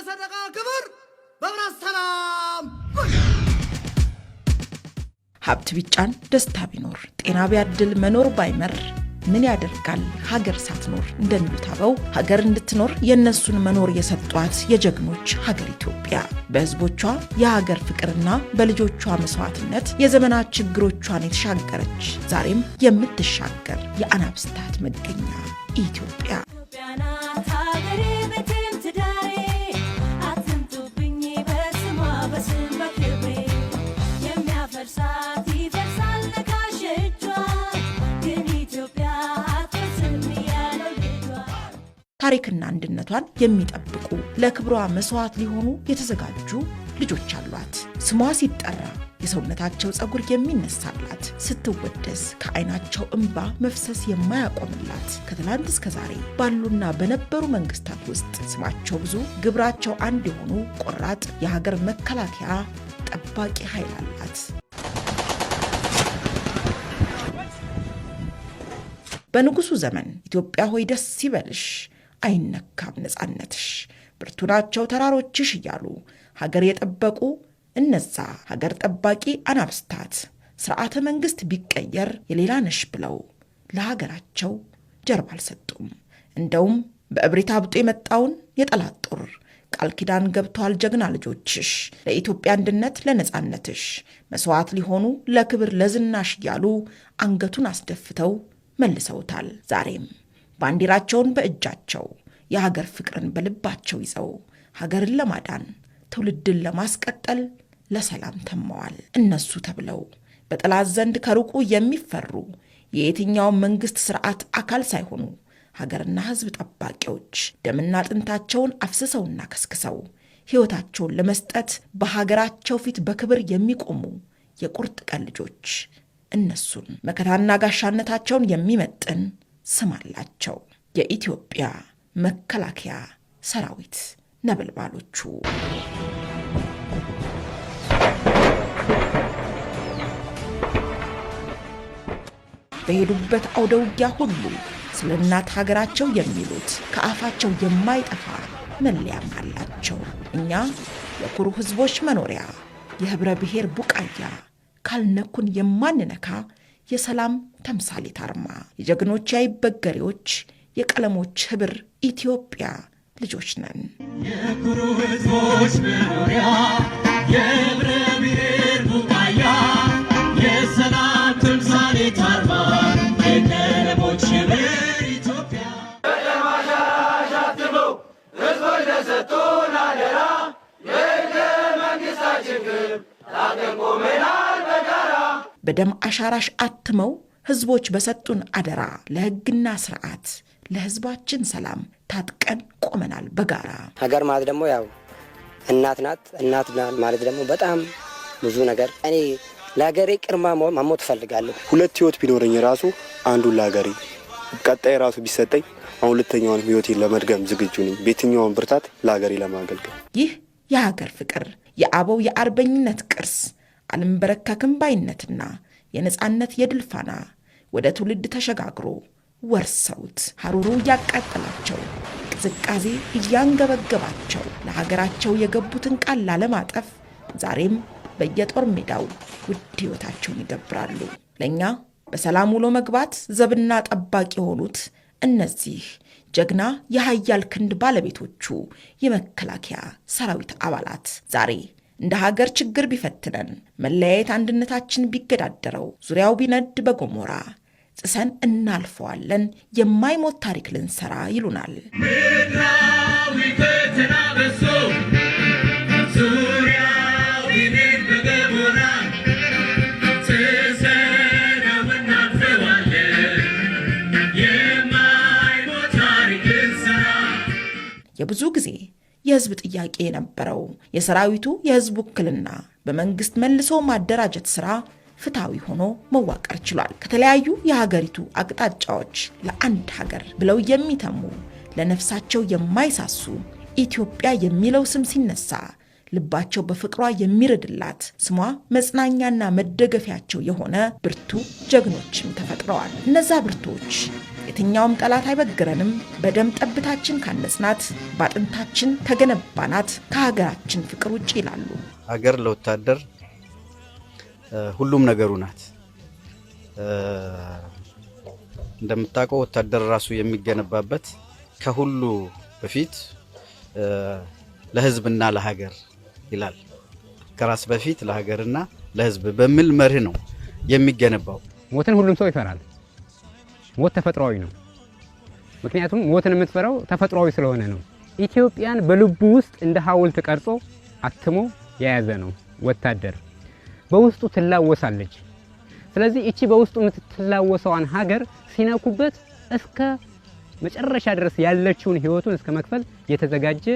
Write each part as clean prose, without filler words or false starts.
ሰደቃ ክብር በብራስ ሰላም ሀብት ቢጫን ደስታ ቢኖር ጤና ቢያድል መኖር ባይመር ምን ያደርጋል ሀገር ሳትኖር እንደሚሉት አበው ሀገር እንድትኖር የነሱን መኖር የሰጧት የጀግኖች ሀገር ኢትዮጵያ በህዝቦቿ የሀገር ፍቅርና በልጆቿ መስዋዕትነት የዘመናት ችግሮቿን የተሻገረች ዛሬም የምትሻገር የአናብስታት መገኛ ኢትዮጵያ ታሪክና አንድነቷን የሚጠብቁ ለክብሯ መስዋዕት ሊሆኑ የተዘጋጁ ልጆች አሏት። ስሟ ሲጠራ የሰውነታቸው ጸጉር የሚነሳላት ስትወደስ ከዓይናቸው እንባ መፍሰስ የማያቆምላት ከትላንት እስከ ዛሬ ባሉና በነበሩ መንግስታት ውስጥ ስማቸው ብዙ ግብራቸው አንድ የሆኑ ቆራጥ የሀገር መከላከያ ጠባቂ ኃይል አላት። በንጉሱ ዘመን ኢትዮጵያ ሆይ ደስ ይበልሽ አይነካም ነፃነትሽ ብርቱ ናቸው ተራሮችሽ እያሉ ሀገር የጠበቁ እነዛ ሀገር ጠባቂ አናብስታት ስርዓተ መንግስት ቢቀየር የሌላ ነሽ ብለው ለሀገራቸው ጀርባ አልሰጡም። እንደውም በእብሪት አብጦ የመጣውን የጠላት ጦር ቃል ኪዳን ገብተዋል ጀግና ልጆችሽ ለኢትዮጵያ አንድነት ለነፃነትሽ መስዋዕት ሊሆኑ ለክብር ለዝናሽ እያሉ አንገቱን አስደፍተው መልሰውታል። ዛሬም ባንዲራቸውን በእጃቸው የሀገር ፍቅርን በልባቸው ይዘው ሀገርን ለማዳን ትውልድን ለማስቀጠል ለሰላም ተመዋል። እነሱ ተብለው በጠላት ዘንድ ከሩቁ የሚፈሩ የየትኛው መንግስት ስርዓት አካል ሳይሆኑ ሀገርና ህዝብ ጠባቂዎች ደምና አጥንታቸውን አፍስሰውና ከስክሰው ሕይወታቸውን ለመስጠት በሀገራቸው ፊት በክብር የሚቆሙ የቁርጥ ቀን ልጆች እነሱን መከታና ጋሻነታቸውን የሚመጥን ስም አላቸው። የኢትዮጵያ መከላከያ ሰራዊት ነበልባሎቹ። በሄዱበት አውደ ውጊያ ሁሉ ስለ እናት ሀገራቸው የሚሉት ከአፋቸው የማይጠፋ መለያም አላቸው። እኛ የኩሩ ህዝቦች መኖሪያ የህብረ ብሔር ቡቃያ ካልነኩን የማንነካ የሰላም ተምሳሌት አርማ የጀግኖች አይበገሬዎች የቀለሞች ህብር ኢትዮጵያ ልጆች ነን። የኩሩ ህዝቦች መኖሪያ የህብረ ብሔር ቡቃያ የሰላም ተምሳሌት አርማ የቀለሞች ህብር ኢትዮጵያ በደማሻሽ አትመው ህዝቦች ለሰጡን አደራ የህገ መንግስታችን ግብ ላቀን ቆመናል በጋራ በደም አሻራሽ አትመው ህዝቦች በሰጡን አደራ ለህግና ስርዓት ለህዝባችን ሰላም ታጥቀን ቆመናል በጋራ። ሀገር ማለት ደግሞ ያው እናት ናት። እናት ማለት ደግሞ በጣም ብዙ ነገር እኔ ለሀገሬ ቅርማ ማሞት እፈልጋለሁ። ሁለት ህይወት ቢኖረኝ ራሱ አንዱን ለሀገሬ ቀጣይ ራሱ ቢሰጠኝ አሁን ሁለተኛውን ህይወቴን ለመድገም ዝግጁ ነኝ። በየትኛውም ብርታት ለሀገሬ ለማገልገል። ይህ የሀገር ፍቅር የአበው የአርበኝነት ቅርስ አልንበረከክም ባይነትና የነፃነት የድል ፋና ወደ ትውልድ ተሸጋግሮ ወርሰውት ሀሩሩ እያቃጠላቸው ቅዝቃዜ እያንገበገባቸው ለሀገራቸው የገቡትን ቃል ላለማጠፍ ዛሬም በየጦር ሜዳው ውድ ህይወታቸውን ይገብራሉ። ለእኛ በሰላም ውሎ መግባት ዘብና ጠባቂ የሆኑት እነዚህ ጀግና የሀያል ክንድ ባለቤቶቹ የመከላከያ ሰራዊት አባላት ዛሬ እንደ ሀገር ችግር ቢፈትነን መለያየት አንድነታችን ቢገዳደረው ዙሪያው ቢነድ በጎሞራ ጽሰን እናልፈዋለን የማይሞት ታሪክ ልንሰራ ይሉናል። ምድራዊ ፈተና በሶ ዙሪያው ቢነድ በጎሞራ ጽሰን እናልፈዋለን የማይሞት ታሪክ ልንሰራ። የብዙ ጊዜ የህዝብ ጥያቄ የነበረው የሰራዊቱ የህዝብ ውክልና በመንግስት መልሶ ማደራጀት ስራ ፍትሃዊ ሆኖ መዋቀር ችሏል። ከተለያዩ የሀገሪቱ አቅጣጫዎች ለአንድ ሀገር ብለው የሚተሙ ለነፍሳቸው የማይሳሱ ኢትዮጵያ የሚለው ስም ሲነሳ ልባቸው በፍቅሯ የሚረድላት ስሟ መጽናኛና መደገፊያቸው የሆነ ብርቱ ጀግኖችም ተፈጥረዋል። እነዛ ብርቶች የትኛውም ጠላት አይበግረንም፣ በደም ጠብታችን ካነጽናት፣ ባጥንታችን ከገነባናት ከሀገራችን ፍቅር ውጭ ይላሉ። ሀገር ለወታደር ሁሉም ነገሩ ናት። እንደምታውቀው ወታደር ራሱ የሚገነባበት ከሁሉ በፊት ለህዝብና ለሀገር ይላል። ከራስ በፊት ለሀገርና ለህዝብ በሚል መርህ ነው የሚገነባው። ሞትን ሁሉም ሰው ይፈራል። ሞት ተፈጥሯዊ ነው። ምክንያቱም ሞትን የምትፈራው ተፈጥሯዊ ስለሆነ ነው። ኢትዮጵያን በልቡ ውስጥ እንደ ሐውልት ቀርጾ አትሞ የያዘ ነው ወታደር። በውስጡ ትላወሳለች። ስለዚህ እቺ በውስጡ የምትላወሰዋን ሀገር ሲነኩበት እስከ መጨረሻ ድረስ ያለችውን ህይወቱን እስከ መክፈል የተዘጋጀ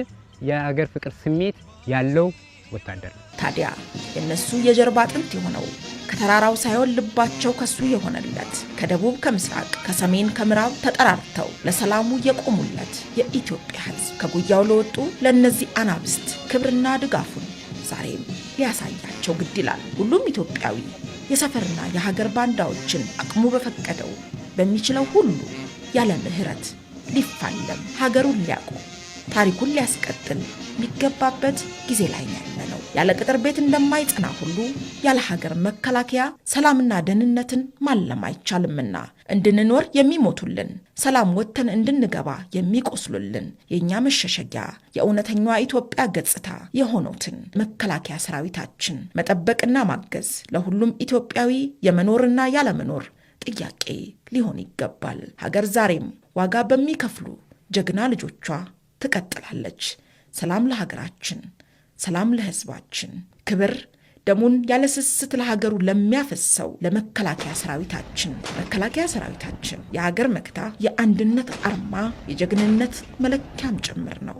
የሀገር ፍቅር ስሜት ያለው ወታደር። ታዲያ የነሱ የጀርባ አጥንት የሆነው ከተራራው ሳይሆን ልባቸው ከሱ የሆነለት ከደቡብ ከምስራቅ ከሰሜን ከምዕራብ ተጠራርተው ለሰላሙ የቆሙለት የኢትዮጵያ ህዝብ ከጉያው ለወጡ ለነዚህ አናብስት ክብርና ድጋፉን ዛሬም ሊያሳያቸው ግድ ይላል። ሁሉም ኢትዮጵያዊ የሰፈርና የሀገር ባንዳዎችን አቅሙ በፈቀደው በሚችለው ሁሉ ያለ ምህረት ሊፋለም ሀገሩን ሊያቆም ታሪኩን ሊያስቀጥል የሚገባበት ጊዜ ላይ ያለነው። ያለ ቅጥር ቤት እንደማይጸና ሁሉ ያለ ሀገር መከላከያ ሰላምና ደህንነትን ማለም አይቻልምና እንድንኖር የሚሞቱልን፣ ሰላም ወጥተን እንድንገባ የሚቆስሉልን የኛ መሸሸጊያ የእውነተኛዋ ኢትዮጵያ ገጽታ የሆኑትን መከላከያ ሰራዊታችን መጠበቅና ማገዝ ለሁሉም ኢትዮጵያዊ የመኖርና ያለመኖር ጥያቄ ሊሆን ይገባል። ሀገር ዛሬም ዋጋ በሚከፍሉ ጀግና ልጆቿ ትቀጥላለች። ሰላም ለሀገራችን፣ ሰላም ለህዝባችን። ክብር ደሙን ያለ ስስት ለሀገሩ ለሚያፈሰው ለመከላከያ ሰራዊታችን። መከላከያ ሰራዊታችን የሀገር መክታ፣ የአንድነት አርማ፣ የጀግንነት መለኪያም ጭምር ነው።